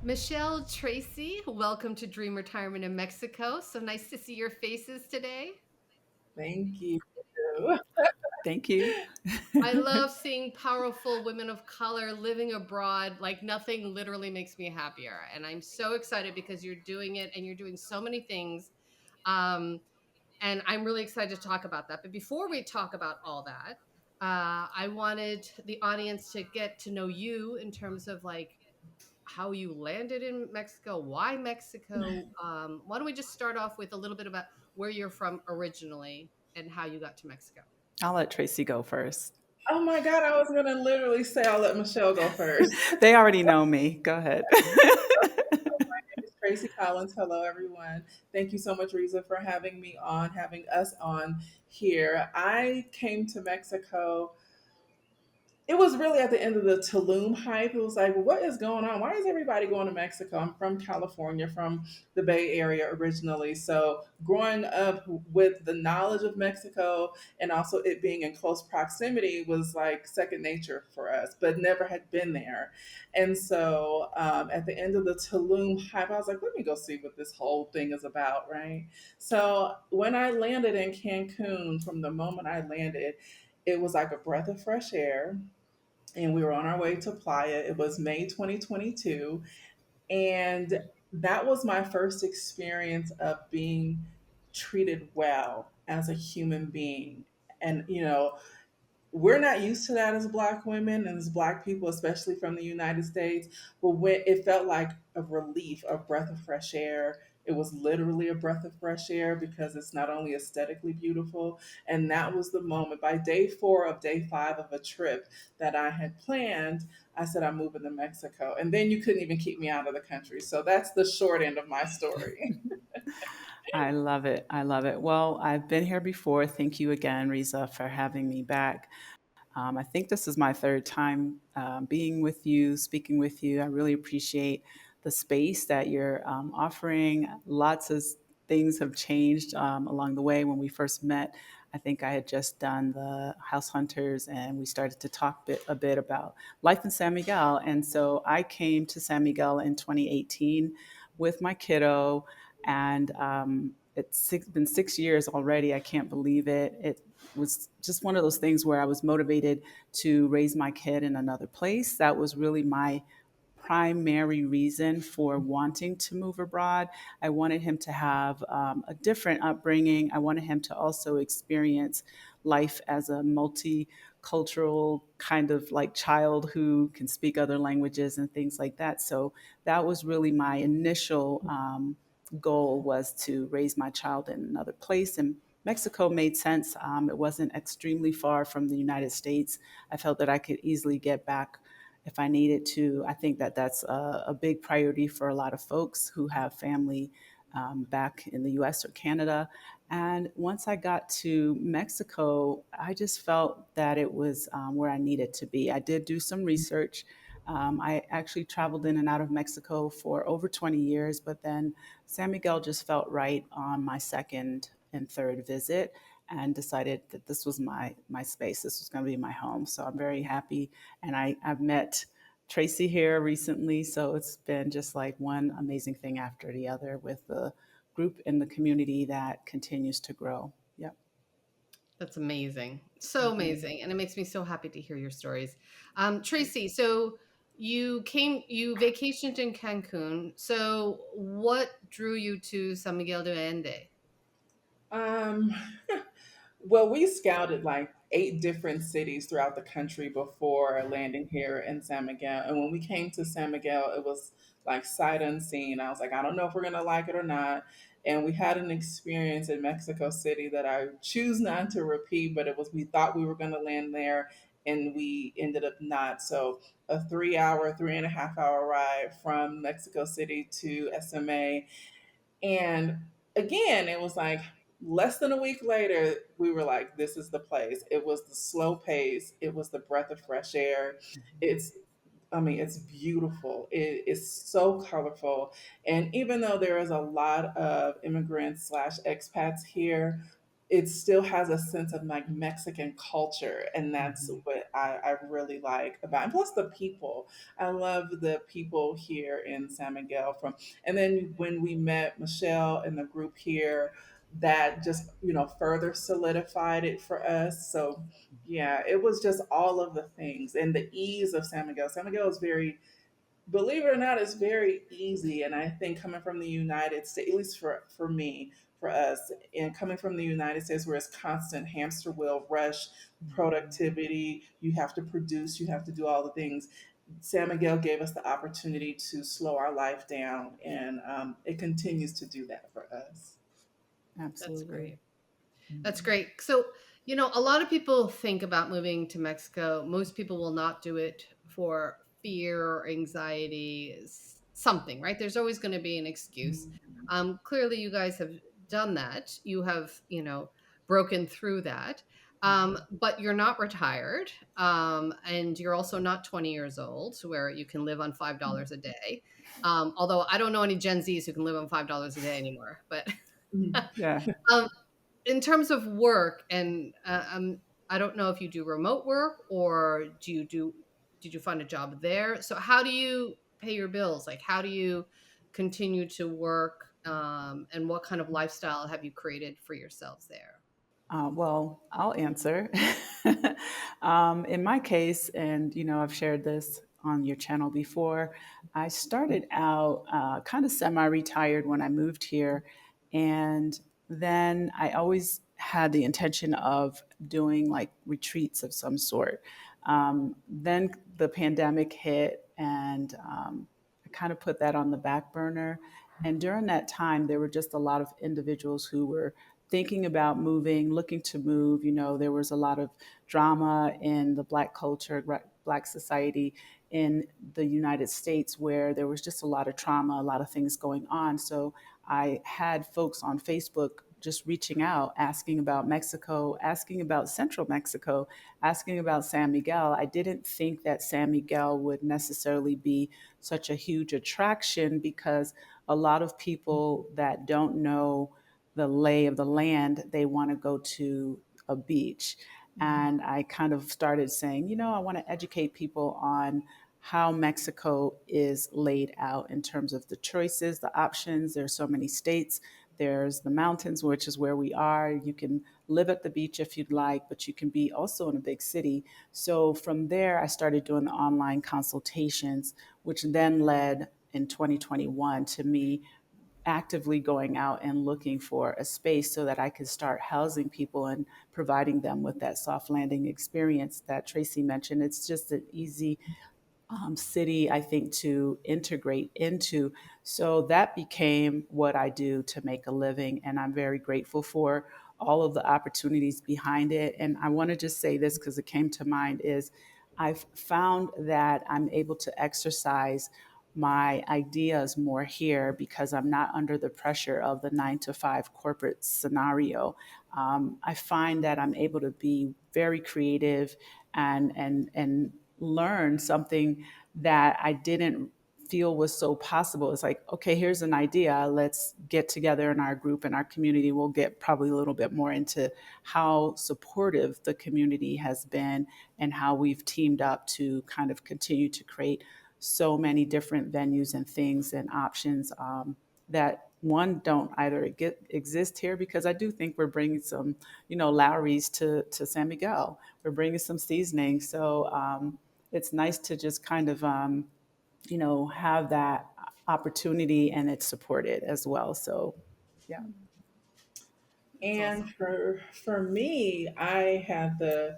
Michelle, Tracy, welcome to Dream Retirement in Mexico. So nice to see your faces today. Thank you. Thank you. I love seeing powerful women of color living abroad. Like nothing literally makes me happier. And I'm so excited because you're doing it and you're doing so many things. Um, and I'm really excited to talk about that. But before we talk about all that, I wanted the audience to get to know you in terms of like how you landed in Mexico, why Mexico. Why don't we just start off with a little bit about where you're from originally and how you got to Mexico? I'll let Tracy go first. Oh my God, I was going to literally say I'll let Michelle go first. They already know me. Go ahead. It's Tracy Collins. Hello, everyone. Thank you so much, Riza, for having us on here. I came to Mexico. It was really at the end of the Tulum hype. It was like, what is going on? Why is everybody going to Mexico? I'm from California, from the Bay Area originally. So, growing up with the knowledge of Mexico and also it being in close proximity was like second nature for us, but never had been there. And so, at the end of the Tulum hype, I was like, let me go see what this whole thing is about, right? So, when I landed in Cancun, from the moment I landed, it was like a breath of fresh air, and we were on our way to Playa. It was May 2022. And that was my first experience of being treated well as a human being. And, we're not used to that as Black women and as Black people, especially from the United States. But when it felt like a relief, a breath of fresh air. It was literally a breath of fresh air because it's not only aesthetically beautiful. And that was the moment. By day 4 of day 5 of a trip that I had planned, I said, I'm moving to Mexico. And then you couldn't even keep me out of the country. So that's the short end of my story. I love it. I love it. Well, I've been here before. Thank you again, Riza, for having me back. I think this is my third time being with you, speaking with you. I really appreciate the space that you're offering. Lots of things have changed along the way. When we first met, I think I had just done the House Hunters, and we started to talk a bit about life in San Miguel. And so I came to San Miguel in 2018 with my kiddo, and been 6 years already. I can't believe it. It was just one of those things where I was motivated to raise my kid in another place. That was really my primary reason for wanting to move abroad. I wanted him to have a different upbringing. I wanted him to also experience life as a multicultural kind of like child who can speak other languages and things like that. So that was really my initial goal, was to raise my child in another place. And Mexico made sense. It wasn't extremely far from the United States. I felt that I could easily get back if I needed to. I think that that's a big priority for a lot of folks who have family back in the US or Canada. And once I got to Mexico, I just felt that it was where I needed to be. I did do some research. I actually traveled in and out of Mexico for over 20 years, but then San Miguel just felt right on my second and third visit, and decided that this was my space. This was going to be my home. So I'm very happy. And I've met Tracy here recently. So it's been just like one amazing thing after the other with the group and the community that continues to grow. Yep. That's amazing. So amazing. And it makes me so happy to hear your stories. Tracy, so you vacationed in Cancun. So what drew you to San Miguel de Allende? Um, well, we scouted like 8 different cities throughout the country before landing here in San Miguel. And when we came to San Miguel, it was like sight unseen. I was like, I don't know if we're gonna like it or not. And we had an experience in Mexico City that I choose not to repeat, but we thought we were gonna land there and we ended up not. So a 3 hour, 3.5 hour ride from Mexico City to SMA. And again, it was like less than a week later, we were like, this is the place. It was the slow pace, it was the breath of fresh air. It's, I mean, it's beautiful. It is so colorful. And even though there is a lot of immigrants slash expats here, it still has a sense of like Mexican culture, and that's Mhm. what I really like about. And plus the people, I love the people here in San Miguel. From and then when we met Michelle and the group here, that just further solidified it for us. So yeah, it was just all of the things and the ease of San Miguel. San Miguel is very, believe it or not, it's very easy. And I think coming from the United States, at least for me, for us, and coming from the United States where it's constant hamster wheel rush, Mhm. productivity, you have to produce, you have to do all the things. San Miguel gave us the opportunity to slow our life down, and it continues to do that for us. That's Absolutely. great. That's Mhm. great. So, a lot of people think about moving to Mexico. Most people will not do it for fear or anxiety, something, right? There's always going to be an excuse. Mhm. Clearly, you guys have done that. You have, broken through that. But you're not retired. And you're also not 20 years old, where you can live on $5 a day. Although I don't know any Gen Zs who can live on $5 a day anymore. But Mhm. Yeah. um, in terms of work, and I don't know if you do remote work, or did you find a job there? So how do you pay your bills? Like, how do you continue to work, and what kind of lifestyle have you created for yourselves there? Well, I'll answer. In my case, and I've shared this on your channel before, I started out kind of semi retired when I moved here. And then I always had the intention of doing like retreats of some sort. Then the pandemic hit, and I kind of put that on the back burner. And during that time, there were just a lot of individuals who were thinking about moving, looking to move. There was a lot of drama in the Black culture, Black society in the United States, where there was just a lot of trauma, a lot of things going on. So I had folks on Facebook just reaching out, asking about Mexico, asking about Central Mexico, asking about San Miguel. I didn't think that San Miguel would necessarily be such a huge attraction because a lot of people that don't know the lay of the land, they want to go to a beach. And I kind of started saying, I want to educate people on how Mexico is laid out in terms of the choices, the options. There's so many states. There's the mountains, which is where we are. You can live at the beach if you'd like, but you can be also in a big city. So from there, I started doing the online consultations, which then led in 2021 to me actively going out and looking for a space so that I could start housing people and providing them with that soft landing experience that Tracy mentioned. It's just an easy city, I think, to integrate into. So that became what I do to make a living. And I'm very grateful for all of the opportunities behind it. And I want to just say this because it came to mind is I've found that I'm able to exercise my ideas more here because I'm not under the pressure of the 9 to 5 corporate scenario. I find that I'm able to be very creative and learn something that I didn't feel was so possible. It's like, okay, here's an idea. Let's get together in our group and our community. We'll get probably a little bit more into how supportive the community has been and how we've teamed up to kind of continue to create so many different venues and things and options that one don't either exist here because I do think we're bringing some, Lowry's to San Miguel. We're bringing some seasoning. So it's nice to just kind of, have that opportunity and it's supported as well. So, yeah. That's And awesome. for me, I had the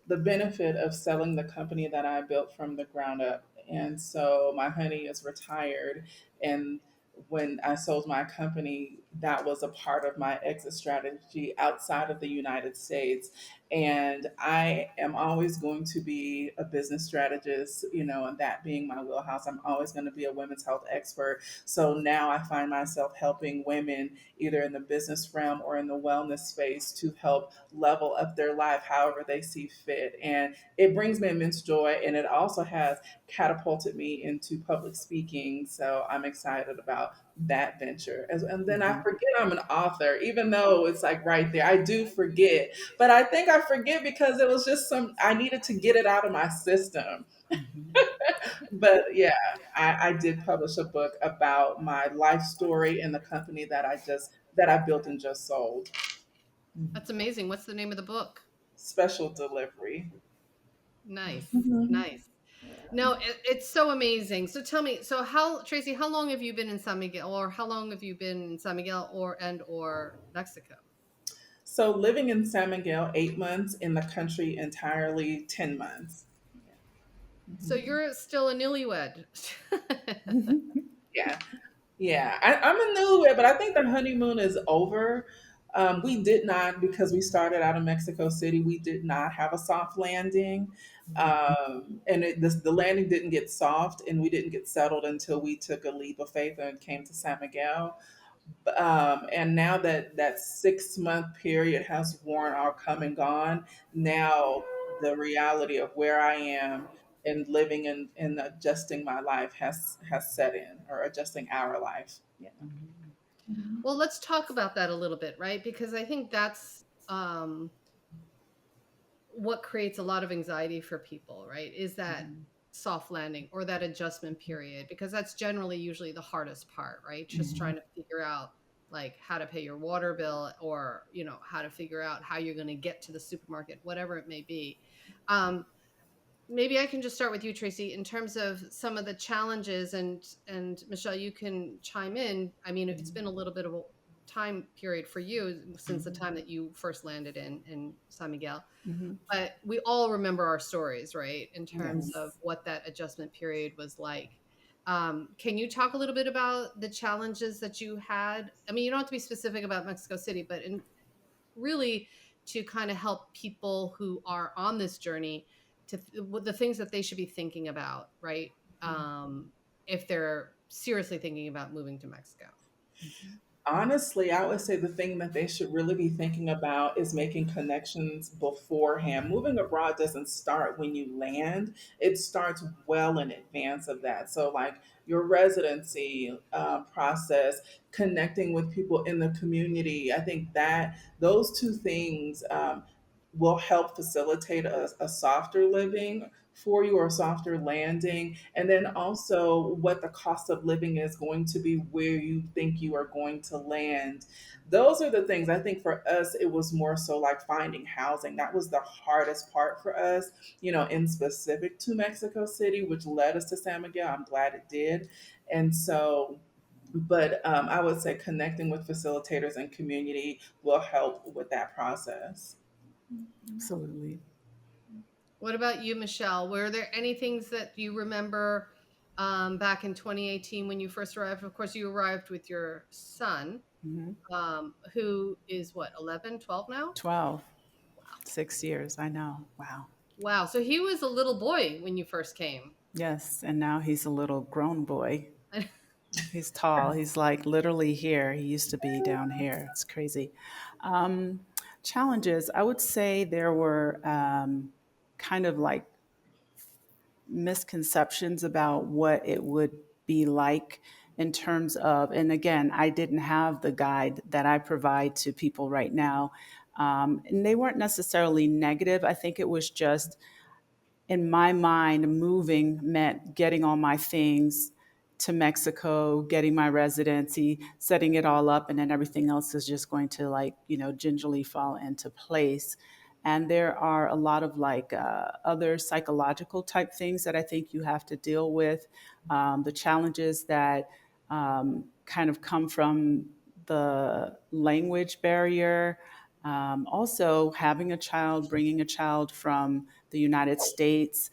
benefit of selling the company that I built from the ground up. And so my honey is retired. And when I sold my company, that was a part of my exit strategy outside of the United States. And I am always going to be a business strategist, and that being my wheelhouse. I'm always going to be a women's health expert. So now I find myself helping women either in the business realm or in the wellness space to help level up their life however they see fit. And it brings me immense joy. And it also has catapulted me into public speaking. So I'm excited about that venture. And then I Mhm. forget I'm an author, even though it's like right there. I do forget, but I think I forget because it was just I needed to get it out of my system. Mhm. But yeah, I did publish a book about my life story and the company that I built and just sold. That's amazing. What's the name of the book? Special delivery. Nice, Mhm. nice. No, it's so amazing. So tell me, so Tracy, how long have you been in San Miguel, or how long have you been in San Miguel or Mexico? So living in San Miguel, 8 months, in the country entirely, 10 months. Yeah. So Mhm. you're still a newlywed. Yeah. Yeah, I'm a newlywed, but I think the honeymoon is over. We did not, because we started out in Mexico City, we did not have a soft landing. And the landing didn't get soft, and we didn't get settled until we took a leap of faith and came to San Miguel. And now that that 6 month period has worn or come and gone, now the reality of where I am and living and adjusting my life has set in, or adjusting our life. Yeah. Mhm. Mhm. Well, let's talk about that a little bit, right? Because I think that's what creates a lot of anxiety for people, right? Is that Mhm. soft landing or that adjustment period, because that's generally usually the hardest part, right? Just Mhm. trying to figure out like how to pay your water bill, or how to figure out how you're going to get to the supermarket, whatever it may be. um, Maybe I can just start with you, Tracy, in terms of some of the challenges, and Michelle, you can chime in. I mean, it's been a little bit of a time period for you since the Mhm. time that you first landed in San Miguel, Mhm. but we all remember our stories, right? In terms of Yes. what that adjustment period was like. Can you talk a little bit about the challenges that you had? I mean, you don't have to be specific about Mexico City, but really to kind of help people who are on this journey what the things that they should be thinking about, right? If they're seriously thinking about moving to Mexico. Mhm. Honestly, I would say the thing that they should really be thinking about is making connections beforehand. Moving abroad doesn't start when you land, it starts well in advance of that. So, like your residency process, connecting with people in the community, I think that those two things will help facilitate a softer living for you, or a softer landing. And then also what the cost of living is going to be where you think you are going to land. Those are the things. I think for us it was more so like finding housing. That was the hardest part for us, in specific to Mexico City, which led us to San Miguel. I'm glad it did. And so, but I would say connecting with facilitators and community will help with that process. Absolutely. What about you, Michelle? Were there any things that you remember back in 2018 when you first arrived? Of course, you arrived with your son, Mhm. who is what, 11, 12 now? 12. 6 years. I know. Wow. Wow. So he was a little boy when you first came. Yes. And now he's a little grown boy. He's tall. He's like literally here. He used to be down here. It's crazy. Um, Challenges. I would say there were kind of like misconceptions about what it would be like in terms of, and again, I didn't have the guide that I provide to people right now. And they weren't necessarily negative. I think it was just in my mind, moving meant getting all my things to Mexico, getting my residency, setting it all up, and then everything else is just going to like, gingerly fall into place. And there are a lot of like other psychological type things that I think you have to deal with. The challenges that kind of come from the language barrier. Also, having a child, bringing a child from the United States,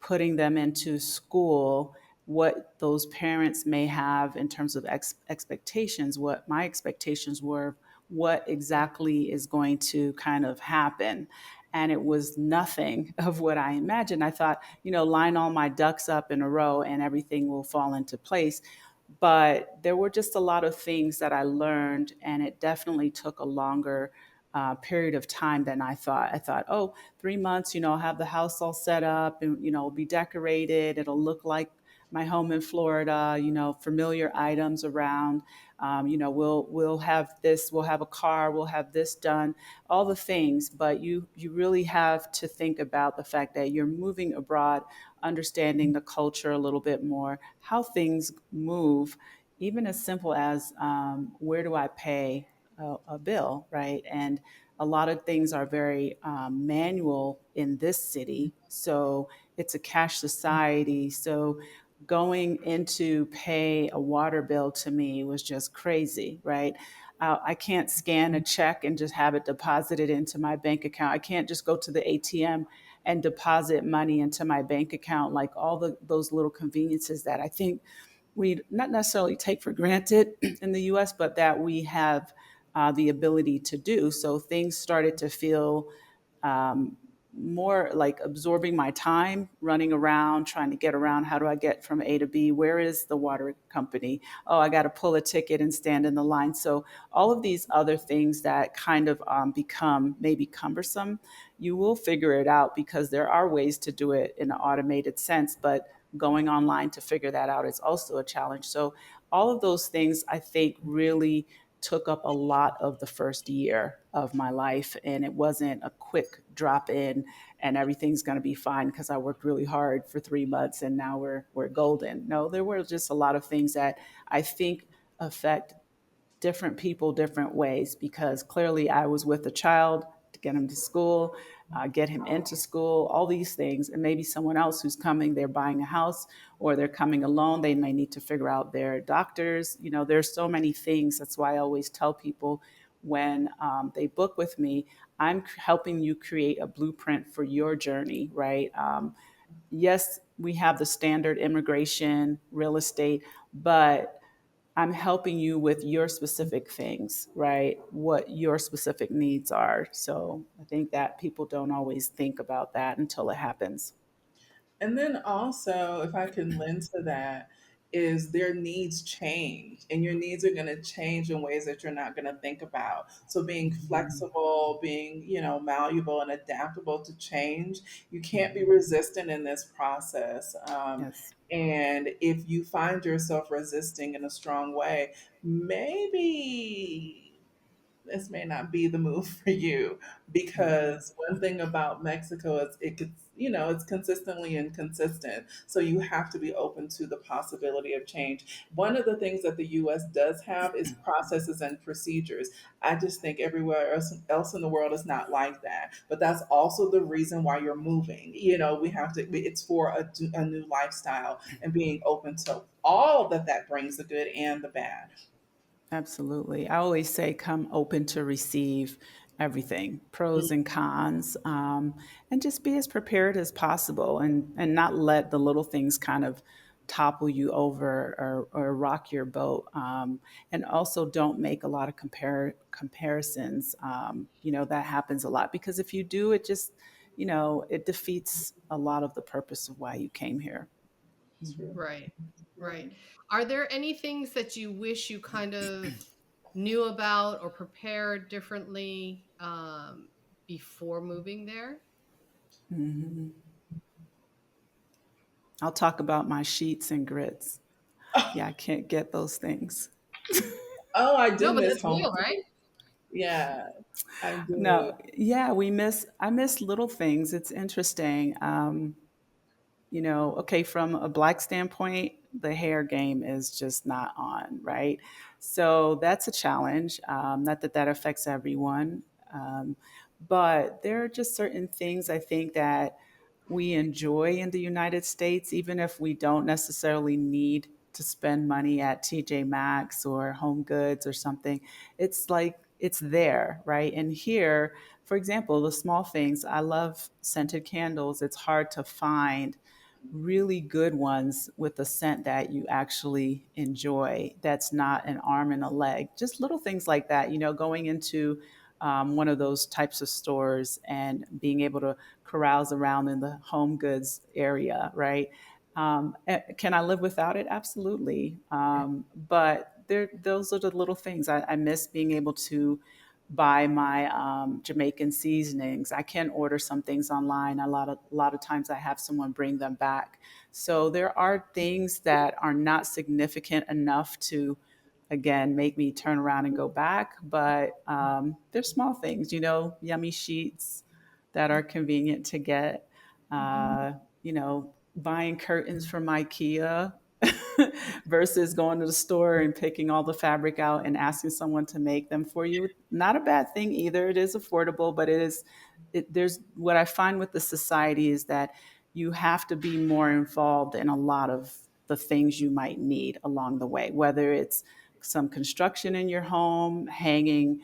putting them into school, what those parents may have in terms of expectations, what my expectations were, what exactly is going to kind of happen. and it was nothing of what I imagined. I thought, line all my ducks up in a row and everything will fall into place. But there were just a lot of things that I learned, and it definitely took a longer period of time than I thought. I thought, oh, 3 months, I'll have the house all set up and, it'll be decorated. It'll look like my home in Florida, familiar items around. We'll have this, we'll have a car, we'll have this done, all the things. But you really have to think about the fact that you're moving abroad, understanding the culture a little bit more, how things move, even as simple as where do I pay a bill, right? And a lot of things are very manual in this city. So it's a cash society. So going into pay a water bill to me was just crazy, right? I can't scan a check and just have it deposited into my bank account. I can't just go to the ATM and deposit money into my bank account, like all those little conveniences that I think we not necessarily take for granted in the US, but that we have the ability to do. So things started to feel um, more like absorbing my time, running around, trying to get around. How do I get from A to B? Where is the water company? Oh, I got to pull a ticket and stand in the line. So, all of these other things that kind of become maybe cumbersome, you will figure it out because there are ways to do it in an automated sense. But going online to figure that out is also a challenge. So, all of those things I think really took up a lot of the first year of my life. And it wasn't a quick drop in and everything's going to be fine because I worked really hard for 3 months and now we're golden. No, there were just a lot of things that I think affect different people different ways, because clearly I was with a child to get him to school, get him into school, all these things. And maybe someone else who's coming, they're buying a house or they're coming alone. They may need to figure out their doctors. There's so many things. That's why I always tell people when they book with me, I'm helping you create a blueprint for your journey, right? Yes, we have the standard immigration, real estate, but I'm helping you with your specific things, right? What your specific needs are. So I think that people don't always think about that until it happens. And then also, if I can lend to that, is their needs change and your needs are going to change in ways that you're not going to think about. So being Mhm. flexible, being, malleable and adaptable to change, you can't be resistant in this process. Yes. And if you find yourself resisting in a strong way, maybe this may not be the move for you, Mhm. because one thing about Mexico is it gets, it's consistently inconsistent. So you have to be open to the possibility of change. One of the things that the US does have is processes and procedures. I just think everywhere else in the world is not like that. But that's also the reason why you're moving. We have to, it's for a new lifestyle and being open to all that brings, the good and the bad. Absolutely. I always say come open to receive everything, pros and cons, and just be as prepared as possible, and not let the little things kind of topple you over or rock your boat. And also don't make a lot of comparisons. That happens a lot because if you do, it just, it defeats a lot of the purpose of why you came here. It's true. Right. Right. Right. Are there any things that you wish you kind of knew about or prepared differently before moving there? Mhm. I'll talk about my sheets and grits. Yeah, I can't get those things. Oh, I do No, but miss that's home real, right? cooked. Yeah, I do. No, yeah, I miss little things. It's interesting. Okay, from a black standpoint, the hair game is just not on, right? So that's a challenge. Not that that affects everyone, but there are just certain things I think that we enjoy in the United States, even if we don't necessarily need to spend money at TJ Maxx or Home Goods or something. It's like it's there, right? And here, for example, the small things, I love scented candles. It's hard to find really good ones with a scent that you actually enjoy, that's not an arm and a leg. Just little things like that, going into one of those types of stores and being able to carouse around in the home goods area, right? Can I live without it? Absolutely. But those are the little things. I miss being able to buy my Jamaican seasonings. I can order some things online. A lot of times I have someone bring them back. So there are things that are not significant enough to, again, make me turn around and go back. But they're small things, yummy sheets that are convenient to get. Buying curtains from IKEA versus going to the store and picking all the fabric out and asking someone to make them for you. Not a bad thing either. It is affordable, but there's what I find with the society is that you have to be more involved in a lot of the things you might need along the way, whether it's some construction in your home, hanging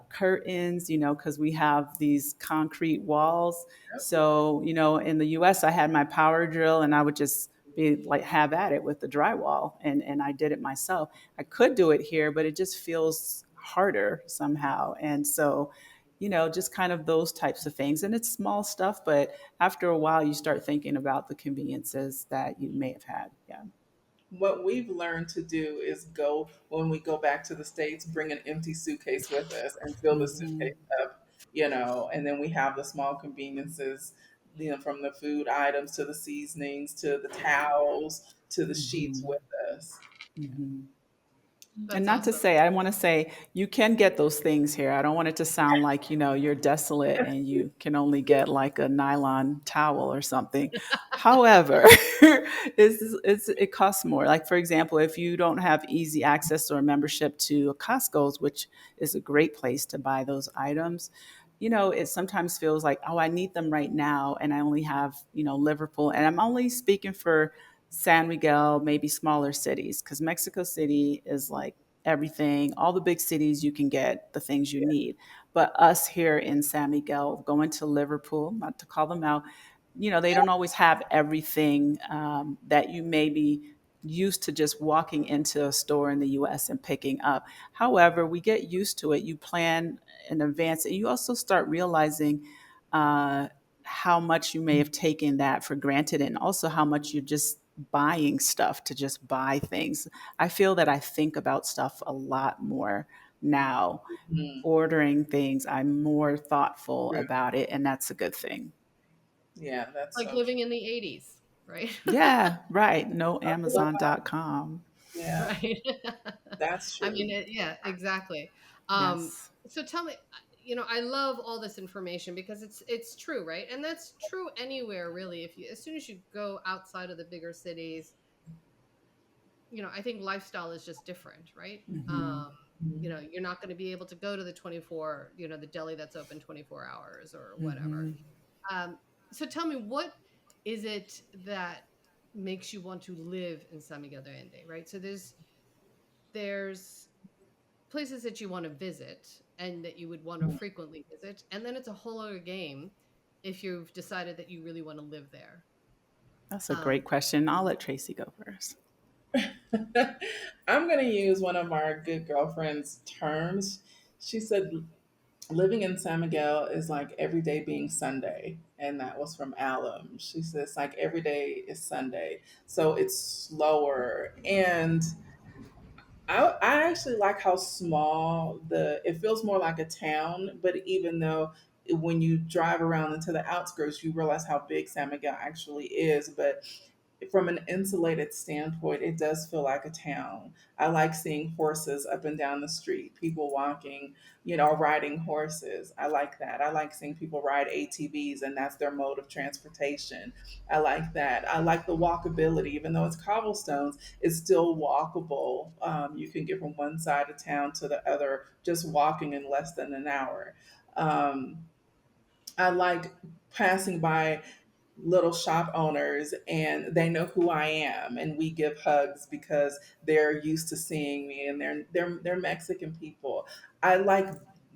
curtains, because we have these concrete walls. So, in the US, I had my power drill and I would just be like, have at it with the drywall. And I did it myself. I could do it here, but it just feels harder somehow. And so, just kind of those types of things. And it's small stuff, but after a while, you start thinking about the conveniences that you may have had. Yeah. What we've learned to do is go when we go back to the States, bring an empty suitcase with us and fill the Hmm. suitcase up, and then we have the small conveniences, from the food items to the seasonings to the towels to the sheets Hmm. with us. Hmm. And That's not to awesome. say, I want to say you can get those things here. I don't want it to sound like, you're desolate and you can only get like a nylon towel or something. However, it costs more. Like, for example, if you don't have easy access or a membership to a Costco's, which is a great place to buy those items, it sometimes feels like, oh, I need them right now. And I only have, Liverpool. And I'm only speaking for San Miguel, maybe smaller cities, because Mexico City is like everything, all the big cities, you can get the things you need. But us here in San Miguel, going to Liverpool, not to call them out, they don't always have everything that you may be used to just walking into a store in the US and picking up. However, we get used to it. You plan in advance, and you also start realizing uh, how much you may have taken that for granted, and also how much you're just buying stuff to just buy things. I feel that I think about stuff a lot more now. Mhm. Ordering things, I'm more thoughtful True. about it, and that's a good thing. Yeah, that's Like so true. living in the 80s, right? Yeah, right. No I love that. Amazon.com. Yeah, Right. that's I mean, true. yeah, exactly. Um, Yes. so tell me, I love all this information because it's true, right? And that's true anywhere really. If you as soon as you go outside of the bigger cities, I think lifestyle is just different, right? Hmm. You're not going to be able to go to the 24, the deli that's open 24 hours or whatever. Hmm. Um, so tell me, what is it that makes you want to live in San Miguel de Allende, right? So there's places that you want to visit and that you would want to frequently visit, and then it's a whole other game if you've decided that you really want to live there. That's a Um, great question. I'll let Tracy go first. I'm going to use one of our good girlfriend's terms. She said, living in San Miguel is like every day being Sunday. And that was from Alum. She says, like every day is Sunday. So it's slower. And I actually like how small it feels more like a town, but even though when you drive around into the outskirts, you realize how big San Miguel actually is. But from an insulated standpoint, it does feel like a town. I like seeing horses up and down the street, people walking, riding horses. I like that. I like seeing people ride ATVs and that's their mode of transportation. I like that. I like the walkability, even though it's cobblestones, it's still walkable. You can get from one side of town to the other just walking in less than an hour. Um, I like passing by little shop owners and they know who I am and we give hugs because they're used to seeing me and they're Mexican people. I like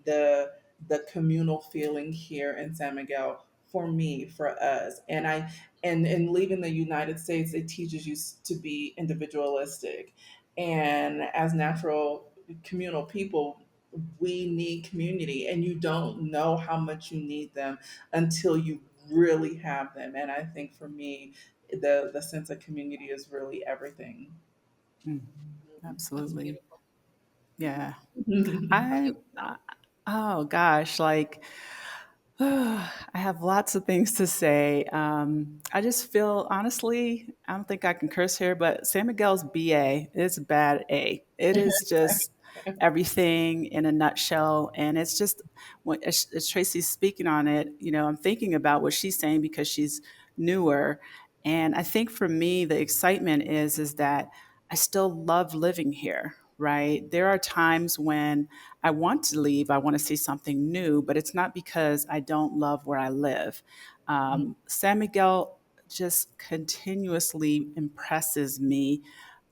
the the communal feeling here in San Miguel for me, for us. And leaving the United States, it teaches you to be individualistic. And as natural communal people, we need community, and you don't know how much you need them until you really have them. And I think for me, the sense of community is really everything. Mhm. That's Absolutely. beautiful. Yeah. How about I, you? oh gosh, like I have lots of things to say. I just feel, honestly, I don't think I can curse here, but San Miguel's BA is a bad A. It is just everything in a nutshell. And it's just, as Tracy's speaking on it, I'm thinking about what she's saying because she's newer. And I think for me, the excitement is that I still love living here, right? There are times when I want to leave, I want to see something new, but it's not because I don't love where I live. San Miguel just continuously impresses me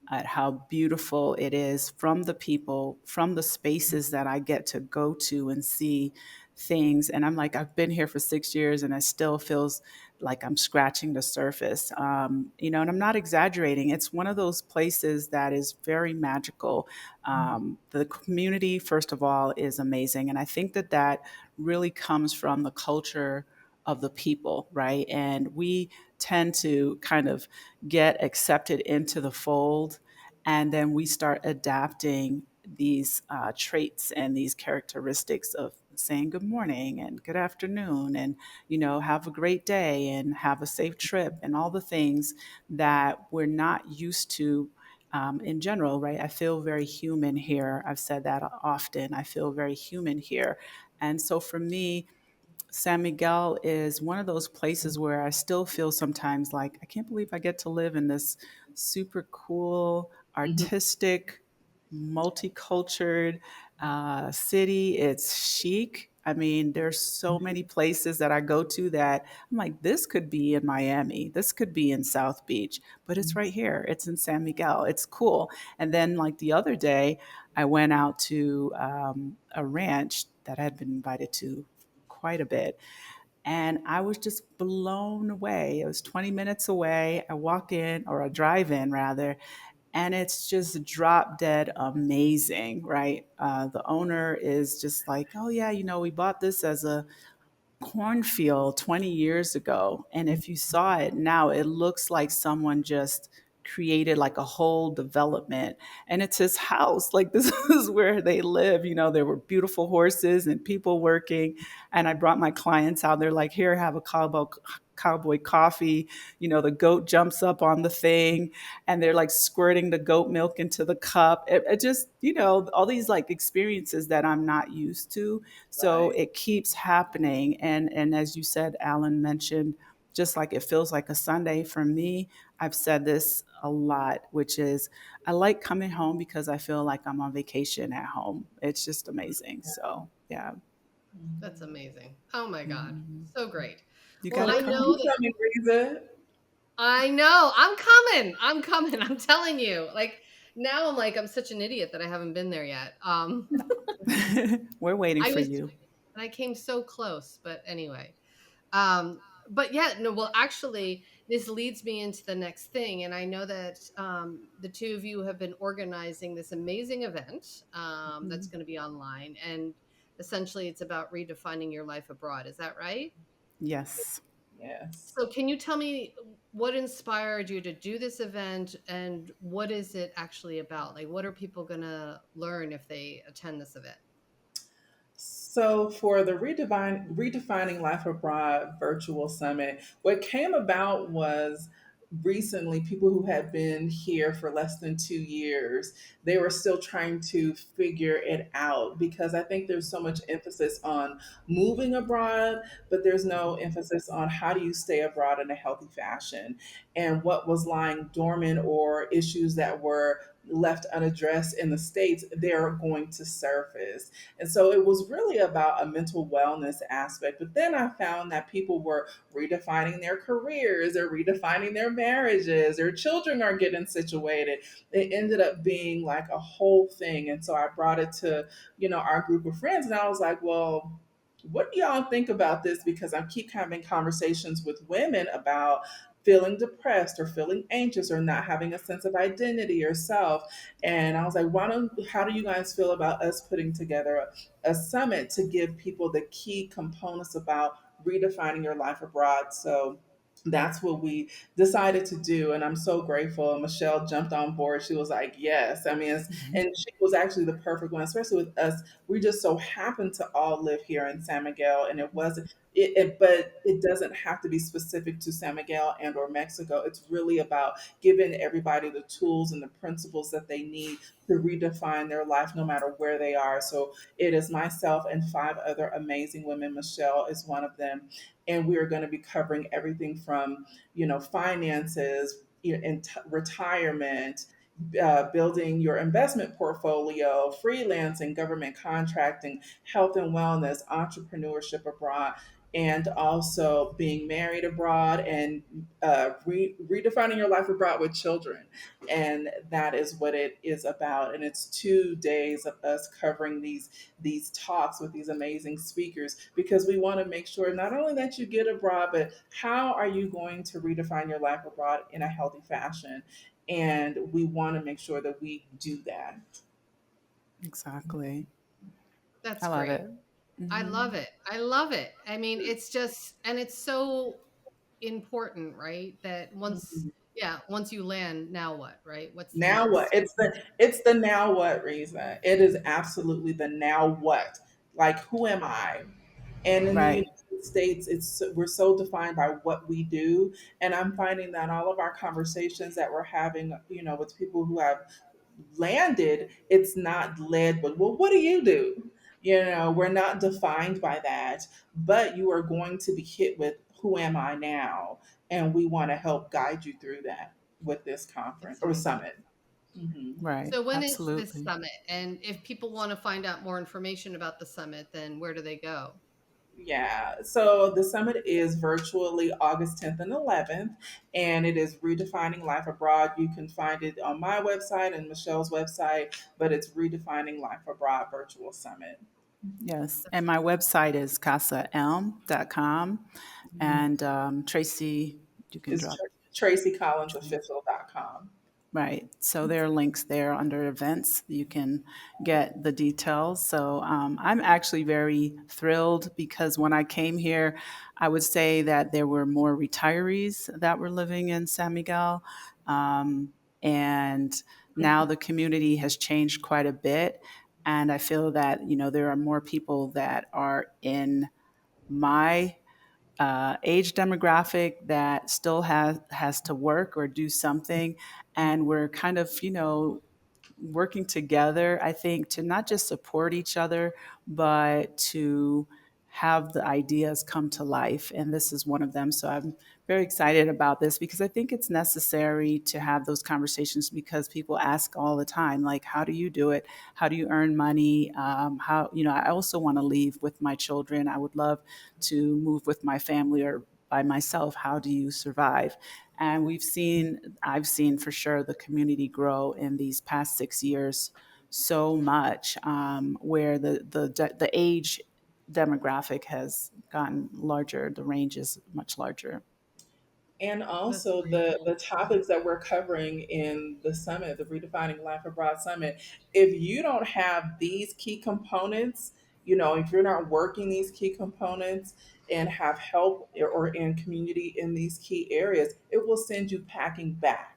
at how beautiful it is, from the people, from the spaces that I get to go to and see things. And I'm like, I've been here for 6 years and it still feels like I'm scratching the surface. And I'm not exaggerating. It's one of those places that is very magical. The community, first of all, is amazing. And I think that really comes from the culture of the people, right? And we tend to kind of get accepted into the fold, and then we start adapting these traits and these characteristics of saying good morning and good afternoon and have a great day and have a safe trip and all the things that we're not used to in general, right? I feel very human here. I've said that often. I feel very human here. And so for me, San Miguel is one of those places where I still feel sometimes like I can't believe I get to live in this super cool, Mhm. artistic, multicultural city. It's chic. I mean, there's so many places that I go to that I'm like, this could be in Miami, this could be in South Beach, but it's right here. It's in San Miguel. It's cool. And then, like the other day, I went out to a ranch that I had been invited to quite a bit. And I was just blown away. It was 20 minutes away. I walk in, or I drive in rather, and it's just drop dead amazing, right? The owner is just like, oh, yeah, we bought this as a cornfield 20 years ago. And if you saw it now, it looks like someone just created like a whole development, and it's his house. Like, this is where they live. There were beautiful horses and people working. And I brought my clients out. They're like, here, have a cowboy coffee. The goat jumps up on the thing and they're like squirting the goat milk into the cup. It just, all these like experiences that I'm not used to, so Right. it keeps happening. And as you said, Alan mentioned, just like it feels like a Sunday for me, I've said this a lot, which is I like coming home because I feel like I'm on vacation at home. It's just amazing. So yeah. That's amazing. Oh my God. Mhm. So great. You Well, got to I When come. know you that coming, Reza? I know. I'm coming. I'm coming. I'm telling you. Like now I'm like I'm such an idiot that I haven't been there yet. We're waiting I for was you. and I came so close, but anyway. But yeah, no, well actually this leads me into the next thing, and I know that the two of you have been organizing this amazing event that's Mhm. going to be online, and essentially it's about redefining your life abroad. Is that right? Yes. Yes. So can you tell me what inspired you to do this event, and what is it actually about? Like what are people going to learn if they attend this event? So, for the Redefining Life Abroad virtual summit, what came about was recently people who had been here for less than 2 years, they were still trying to figure it out, because I think there's so much emphasis on moving abroad, but there's no emphasis on how do you stay abroad in a healthy fashion, and what was lying dormant or issues that were left unaddressed in the States, they're going to surface. And so it was really about a mental wellness aspect. But then I found that people were redefining their careers, they're redefining their marriages, their children are getting situated. It ended up being like a whole thing. And so I brought it to, our group of friends, and I was like, well, what do y'all think about this? Because I keep having conversations with women about feeling depressed or feeling anxious or not having a sense of identity or self. And I was like, how do you guys feel about us putting together a summit to give people the key components about redefining your life abroad? So that's what we decided to do. And I'm so grateful. Michelle jumped on board. She was like, yes. I mean, and she was actually the perfect one, especially with us. We just so happened to all live here in San Miguel, and it wasn't but it doesn't have to be specific to San Miguel and or Mexico. It's really about giving everybody the tools and the principles that they need to redefine their life no matter where they are. So it is myself and five other amazing women. Michelle is one of them. And we are going to be covering everything from, finances, retirement, building your investment portfolio, freelancing, government contracting, health and wellness, entrepreneurship abroad, and also being married abroad and redefining your life abroad with children. And that is what it is about. And it's 2 days of us covering these talks with these amazing speakers because we want to make sure not only that you get abroad, but how are you going to redefine your life abroad in a healthy fashion? And we want to make sure that we do that. Exactly. I That's love great. it. I Hmm. love it. I love it. I mean, it's just, and it's so important, right? That once you land, now what, right? What's the Now what? next? It's the now what reason. It is absolutely the now what. Like who am I? And in the Right. United States, we're so defined by what we do. And I'm finding that all of our conversations that we're having, with people who have landed, it's not led with, well, what do you do? We're not defined by that, but you are going to be hit with, who am I now? And we want to help guide you through that with this conference That's or amazing. summit. Hmm. Right. So when is this Absolutely. summit? And if people want to find out more information about the summit, then where do they go? Yeah, so the summit is virtually August 10th and 11th, and it is Redefining Life Abroad. You can find it on my website and Michelle's website, but it's Redefining Life Abroad Virtual Summit. Yes. That's And my website is casaelm.com. And Tracy, you can It's drop. TracyCollinsOfficial.com. Right. So there are links there under events. You can get the details. So I'm actually very thrilled because when I came here, I would say that there were more retirees that were living in San Miguel. And now the community has changed quite a bit. And I feel that, there are more people that are in my age demographic that still has to work or do something, and we're kind of working together, I think, to not just support each other, but to have the ideas come to life. And this is one of them. So I'm very excited about this because I think it's necessary to have those conversations because people ask all the time, like, how do you do it? How do you earn money? I also want to leave with my children. I would love to move with my family or by myself. How do you survive? And I've seen for sure the community grow in these past 6 years so much, where the age demographic has gotten larger. The range is much larger. And that's also really the cool. topics that we're covering in the summit, the Redefining Life Abroad Summit. If you don't have these key components, if you're not working these key components and have help or in community in these key areas, it will send you packing back.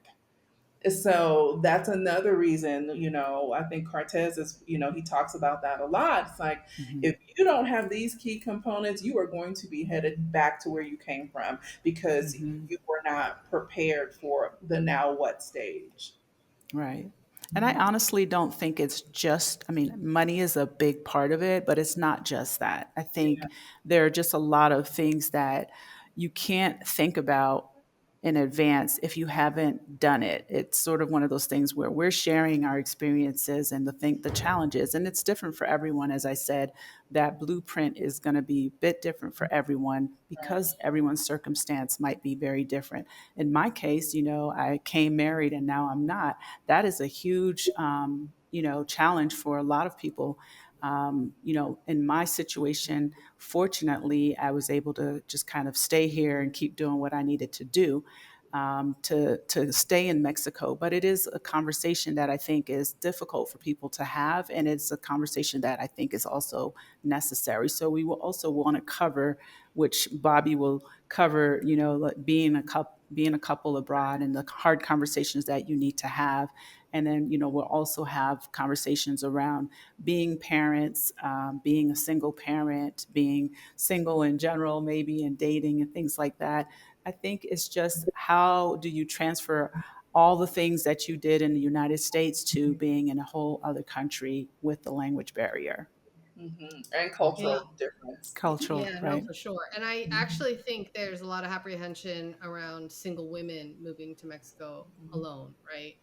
So that's another reason, I think Cortez is, he talks about that a lot. It's like, Hmm. if you don't have these key components, you are going to be headed back to where you came from because Hmm. you were not prepared for the now what stage. Right. And I honestly don't think it's just, I mean, money is a big part of it, but it's not just that. I Yeah. think there are just a lot of things that you can't think about in advance if you haven't done it. It's sort of one of those things where we're sharing our experiences and the challenges, and it's different for everyone. As I said, that blueprint is going to be a bit different for everyone Right. because everyone's circumstance might be very different. In my case, I came married and now I'm not. That is a huge, challenge for a lot of people. In my situation, fortunately, I was able to just kind of stay here and keep doing what I needed to do. to stay in Mexico. But it is a conversation that I think is difficult for people to have, and it's a conversation that I think is also necessary. So we will also want to cover, which Bobby will cover, like being a couple abroad and the hard conversations that you need to have. And then, we'll also have conversations around being parents, being a single parent, being single in general, maybe, and dating and things like that. I think it's just how do you transfer all the things that you did in the United States to being in a whole other country with the language barrier, And Yeah. cultural difference. cultural, Yeah, no, right? for sure. And I actually think there's a lot of apprehension around single women moving to Mexico alone, right?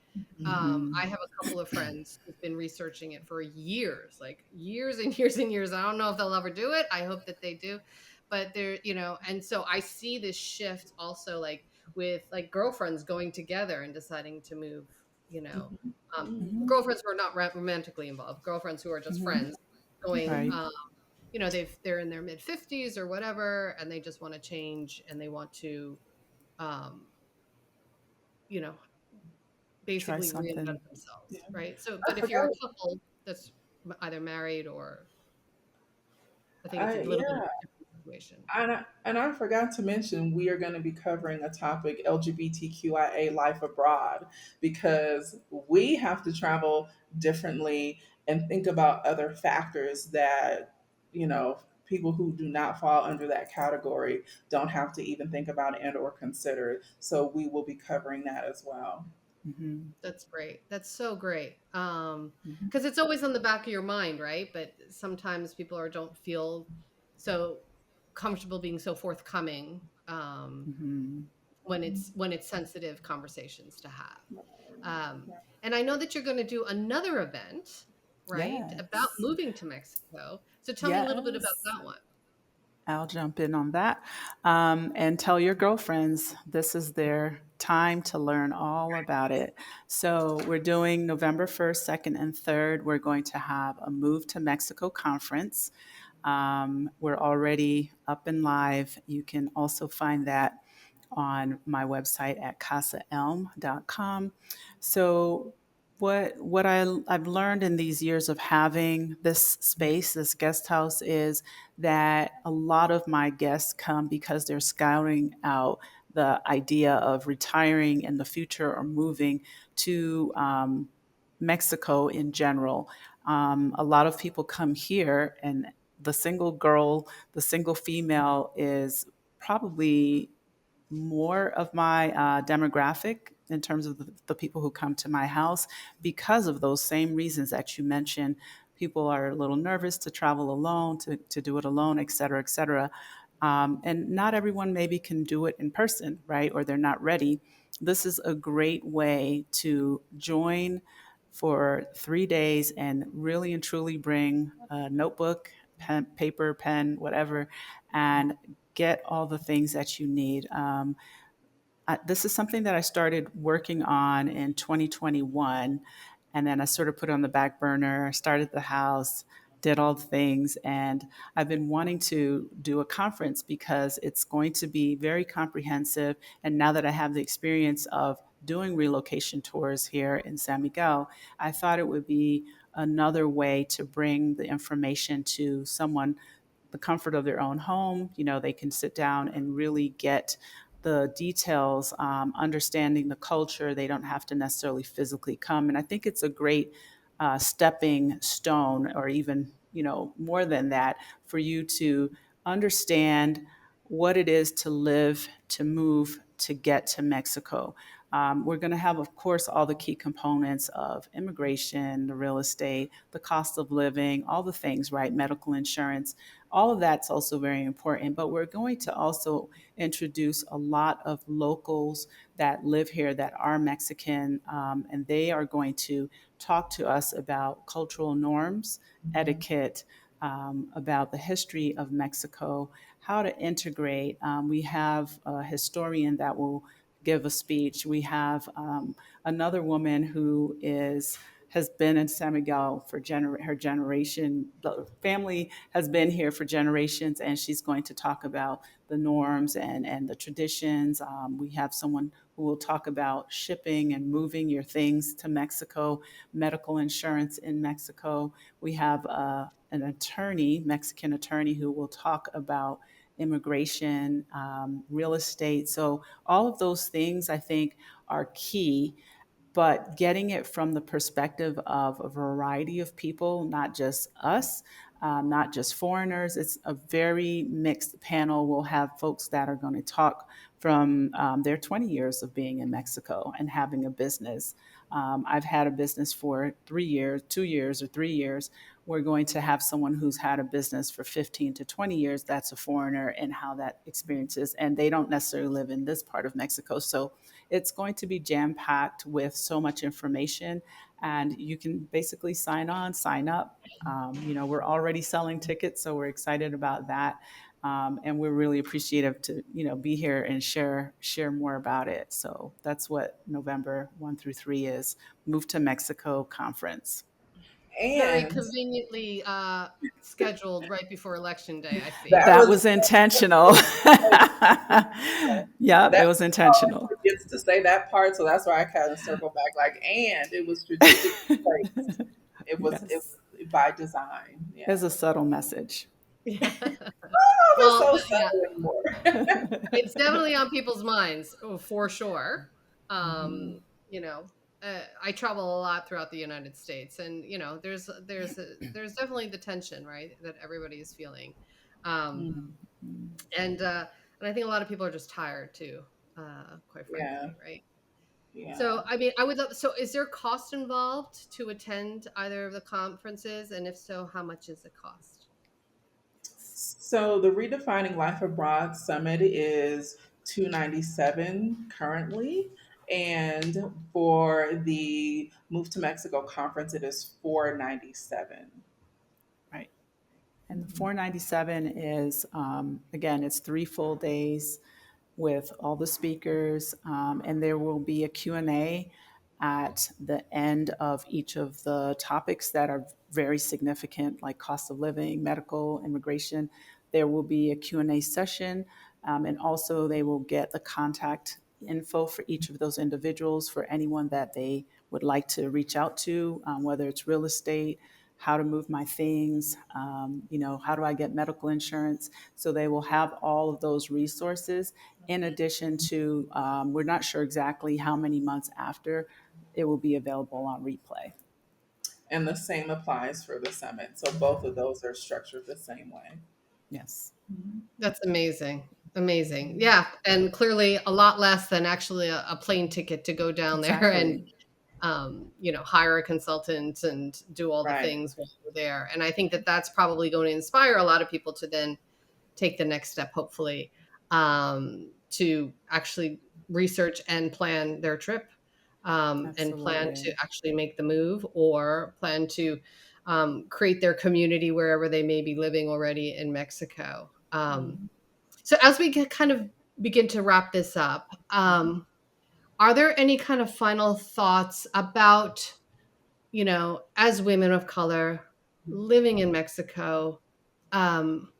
Hmm. I have a couple of friends who've been researching it for years, like years and years and years. I don't know if they'll ever do it. I hope that they do. But they're, and so I see this shift also like with like girlfriends going together and deciding to move, you know, Hmm. girlfriends who are not romantically involved, girlfriends who are just Hmm. friends going Right. they're in their mid 50s or whatever, and they just want to change and they want to um you know Try basically reinvent something. Yeah. themselves, right? So I but if you're forgot. a couple that's either married or I think it's a little bit of Yeah. a different situation. And I forgot to mention we are going to be covering a topic LGBTQIA life abroad because we have to travel differently and think about other factors that, people who do not fall under that category don't have to even think about and or consider. So we will be covering that as well. Hmm. That's great. That's so great. Hmm. Because it's always on the back of your mind, right? But sometimes people are don't feel so comfortable being so forthcoming Hmm. when it's sensitive conversations to have. And I know that you're going to do another event, right, about Yes. moving to Mexico. So tell me a little bit about Yes. that one. I'll jump in on that. And tell your girlfriends this is their time to learn all about it. So, we're doing November 1st, 2nd, and 3rd. We're going to have a Move to Mexico conference. We're already up and live. You can also find that on my website at casaelm.com. So, I've learned in these years of having this space, this guest house, is that a lot of my guests come because they're scouting out the idea of retiring in the future or moving to Mexico in general. A lot of people come here, and the single girl, the single female is probably more of my demographic in terms of the people who come to my house because of those same reasons that you mentioned. People are a little nervous to travel alone, to do it alone, et cetera, et cetera. And not everyone maybe can do it in person, right? Or they're not ready. This is a great way to join for 3 days and really and truly bring a notebook, pen, paper, pen, whatever, and get all the things that you need. This is something that I started working on in 2021, and then I sort of put it on the back burner, started the house, did all the things, and I've been wanting to do a conference because it's going to be very comprehensive. And now that I have the experience of doing relocation tours here in San Miguel, I thought it would be another way to bring the information to someone the comfort of their own home. They can sit down and really get the details, understanding the culture. They don't have to necessarily physically come. And I think it's a great stepping stone, or even, more than that, for you to understand what it is to live, to move, to get to Mexico. We're going to have, of course, all the key components of immigration, the real estate, the cost of living, all the things, right? Medical insurance. All of that's also very important. But we're going to also introduce a lot of locals that live here that are Mexican, and they are going to talk to us about cultural norms, etiquette, about the history of Mexico, how to integrate. We have a historian that will give a speech. We have another woman who has been in San Miguel for her generation. The family has been here for generations, and she's going to talk about the norms and the traditions. We have someone who will talk about shipping and moving your things to Mexico, medical insurance in Mexico. We have an attorney, Mexican attorney, who will talk about immigration, real estate. So all of those things I think are key, but getting it from the perspective of a variety of people, not just us, not just foreigners. It's a very mixed panel. We'll have folks that are going to talk from their 20 years of being in Mexico and having a business. I've had a business for 3 years, 2 years, or 3 years. We're going to have someone who's had a business for 15 to 20 years that's a foreigner and how that experience is. And they don't necessarily live in this part of Mexico. So it's going to be jam packed with so much information. And you can basically sign on, sign up. We're already selling tickets, so we're excited about that. And we're really appreciative to be here and share more about it. So that's what November 1 through 3 is. Move to Mexico conference. Very And conveniently scheduled right before election day, I see. that That was was intentional. Yep, it that was always intentional. forgets to say that part, so that's why I kind of circle back. Like, and it was strategically placed. It Yes, was by design. it's Yeah. a subtle message. Yeah. Oh, that's Well, so but yeah, subtle anymore. it's definitely on people's minds, oh, for sure. Mhm. You know, I travel a lot throughout the United States, and there's definitely the tension, right, that everybody is feeling, um, Mhm. and I think a lot of people are just tired too, quite Yeah, frankly, right? yeah. So, I mean, I would love. So, is there cost involved to attend either of the conferences, and if so, how much is it cost? So the Redefining Life Abroad Summit is 297 currently, and for the Move to Mexico conference, it is 497. Right. And the 497 is, again, it's 3 full days with all the speakers, and there will be a Q&A at the end of each of the topics that are very significant, like cost of living, medical, immigration. There will be a Q&A session, and also they will get the contact info for each of those individuals for anyone that they would like to reach out to, whether it's real estate, how to move my things, how do I get medical insurance. So they will have all of those resources in addition to, we're not sure exactly how many months after it will be available on replay. And the same applies for the summit. So both of those are structured the same way. Yes, That's amazing. Amazing. Yeah. And clearly a lot less than actually a plane ticket to go down there and, exactly. hire a consultant and do all the Right. things while you're there. And I think that that's probably going to inspire a lot of people to then take the next step, hopefully, to actually research and plan their trip, and plan to Absolutely. actually make the move or plan to create their community wherever they may be living already in Mexico. So as we kind of begin to wrap this up, are there any kind of final thoughts about, as women of color living in Mexico, um,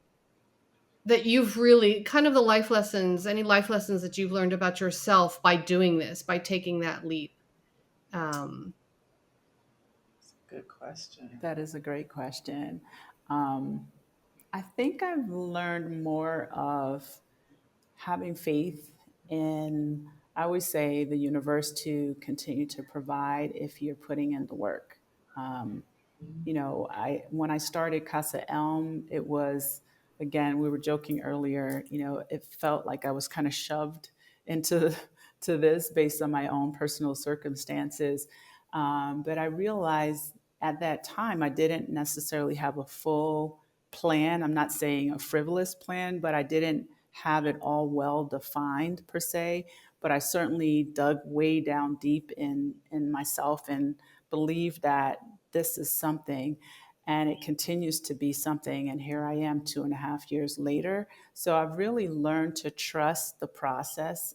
that you've really kind of the life lessons, any life lessons that you've learned about yourself by doing this, by taking that leap? Um, Good question. That is a great question. Um, I think I've learned more of having faith in, I always say, the universe to continue to provide if you're putting in the work. Um, I when I started Casa Elm, it was, again, we were joking earlier, it felt like I was kind of shoved into to this based on my own personal circumstances. But I realized at that time I didn't necessarily have a full plan. I'm not saying a frivolous plan, but I didn't have it all well defined per se. But I certainly dug way down deep in myself and believed that this is something, and it continues to be something. And here I am 2.5 years later. So I've really learned to trust the process,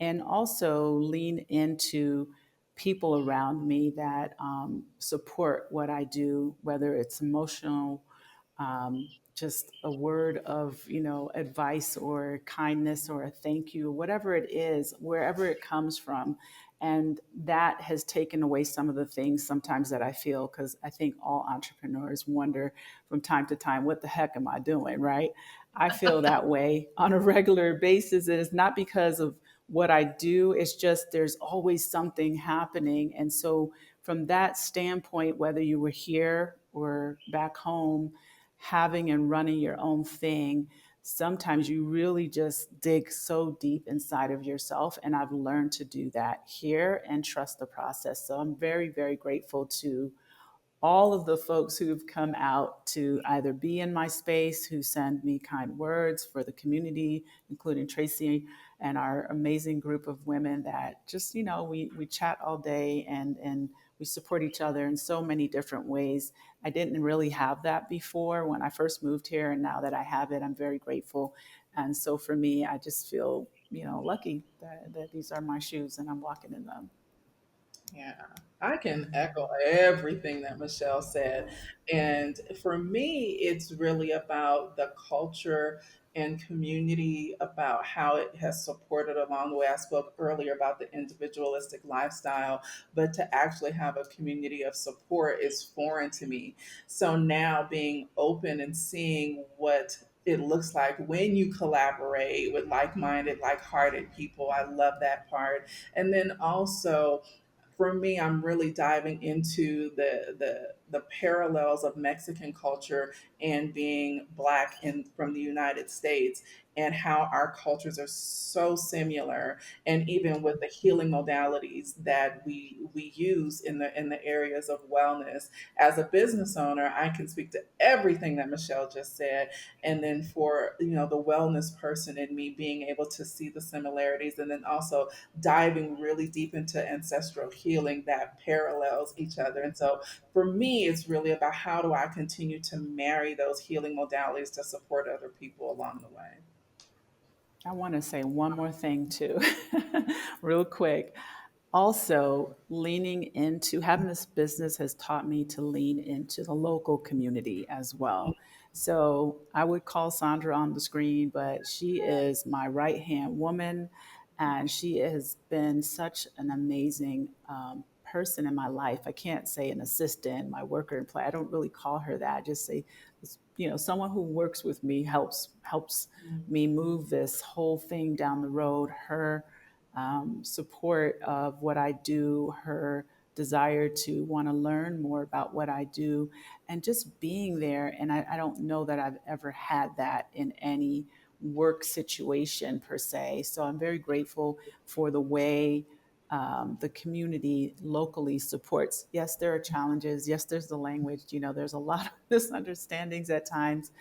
and also lean into people around me that support what I do, whether it's emotional just a word of, advice or kindness or a thank you, whatever it is, wherever it comes from. And that has taken away some of the things sometimes that I feel, because I think all entrepreneurs wonder from time to time, what the heck am I doing, right? I feel that way on a regular basis. And it's not because of what I do, it's just there's always something happening. And so, from that standpoint, whether you were here or back home, having and running your own thing, sometimes you really just dig so deep inside of yourself. And I've learned to do that here and trust the process. So I'm very, very grateful to all of the folks who've come out to either be in my space, who send me kind words for the community, including Tracy and our amazing group of women that just, we chat all day and we support each other in so many different ways. I didn't really have that before when I first moved here, and now that I have it, I'm very grateful. And so for me, I just feel, lucky that these are my shoes and I'm walking in them. Yeah, I can echo everything that Michelle said. And for me, it's really about the culture and community, about how it has supported along the way. I spoke earlier about the individualistic lifestyle, but to actually have a community of support is foreign to me. So now being open and seeing what it looks like when you collaborate with like minded, like hearted people, I love that part. And then also, for me, I'm really diving into the parallels of Mexican culture and being Black in from the United States, and how our cultures are so similar, and even with the healing modalities that we use in the areas of wellness. As a business owner, I can speak to everything that Michelle just said, and then for the wellness person in me, being able to see the similarities, and then also diving really deep into ancestral healing that parallels each other. And so for me, it's really about how do I continue to marry those healing modalities to support other people along the way. I want to say one more thing too, real quick. Also, leaning into having this business has taught me to lean into the local community as well. So I would call Sandra on the screen, but she is my right hand woman, and she has been such an amazing person in my life. I can't say an assistant, my worker in play. I don't really call her that. I just say, someone who works with me, helps me move this whole thing down the road. Her support of what I do, her desire to want to learn more about what I do, and just being there. And I don't know that I've ever had that in any work situation per se. So I'm very grateful for the way the community locally supports. Yes, there are challenges. Yes, there's the language. There's a lot of misunderstandings at times,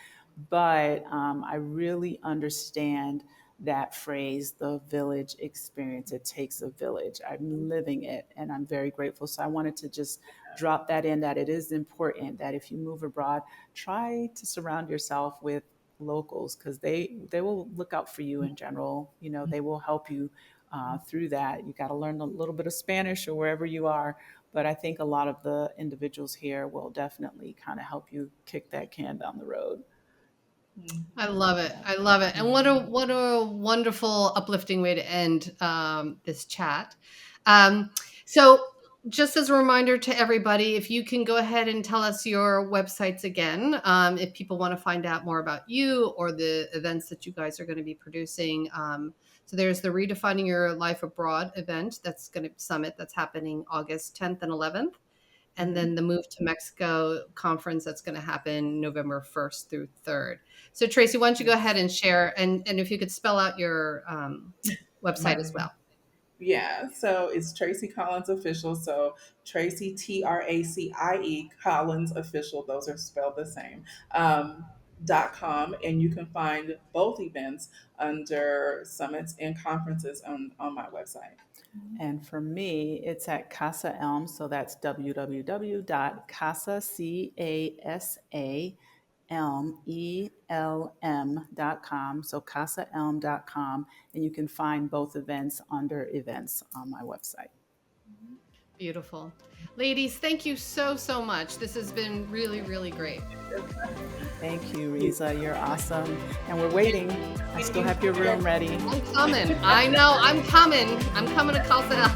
but I really understand that phrase, the village experience. It takes a village. I'm living it, and I'm very grateful. So I wanted to just drop that in, that it is important that if you move abroad, try to surround yourself with locals, because they will look out for you in general. They will help you through that. You got to learn a little bit of Spanish or wherever you are. But I think a lot of the individuals here will definitely kind of help you kick that can down the road. I love it. I love it. And what a wonderful, uplifting way to end this chat. Um, so, just as a reminder to everybody, if you can go ahead and tell us your websites again, if people want to find out more about you or the events that you guys are going to be producing. So there's the Redefining Your Life Abroad event summit that's happening August 10th and 11th, and Mhm. then the Move to Mexico conference that's going to happen November 1st through 3rd. So Tracy, why don't you go ahead Yes. and share, and if you could spell out your website My as well. Yeah, so it's Tracy Collins Official. So Tracy, Tracie Collins Official. Those are spelled the same. .com, and you can find both events under summits and conferences on my website. And for me, it's at Casa Elm. So that's www.casaelm.com. So casaelm.com. And you can find both events under events on my website. Beautiful. Ladies, thank you so, so much. This has been really, really great. Thank you, Riza. You're awesome. And we're waiting. I still have your room ready. I'm coming. I know. I'm coming. I'm coming to Casa.